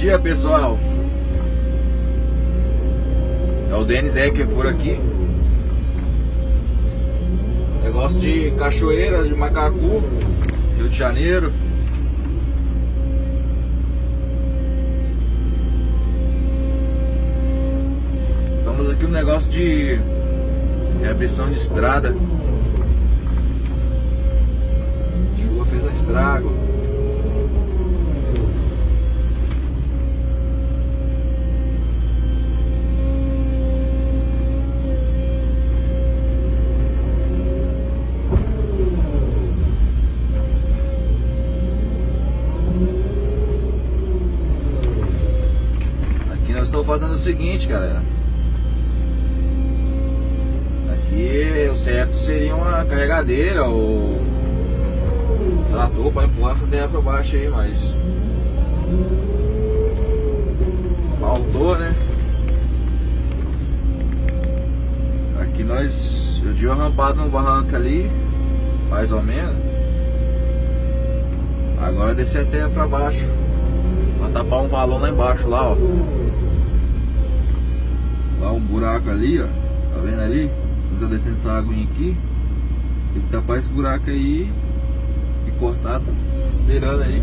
dia, pessoal. É o Denis Ecker por aqui. Negócio de Cachoeira de Macacu, Rio de Janeiro. Estamos aqui no negócio de reabrição de estrada. A chuva fez um estrago. Estou fazendo o seguinte, galera. Aqui o certo seria uma carregadeira ou trator para empurrar essa terra para baixo aí, mas faltou, né? Aqui eu tinha uma rampada no barranco ali, mais ou menos. Agora descer a terra para baixo, para tapar um valão lá embaixo, lá, ó. Lá um buraco ali, ó. Tá vendo ali? Tá descendo essa aguinha aqui. Tem que tapar esse buraco aí e cortar, tá beirando aí.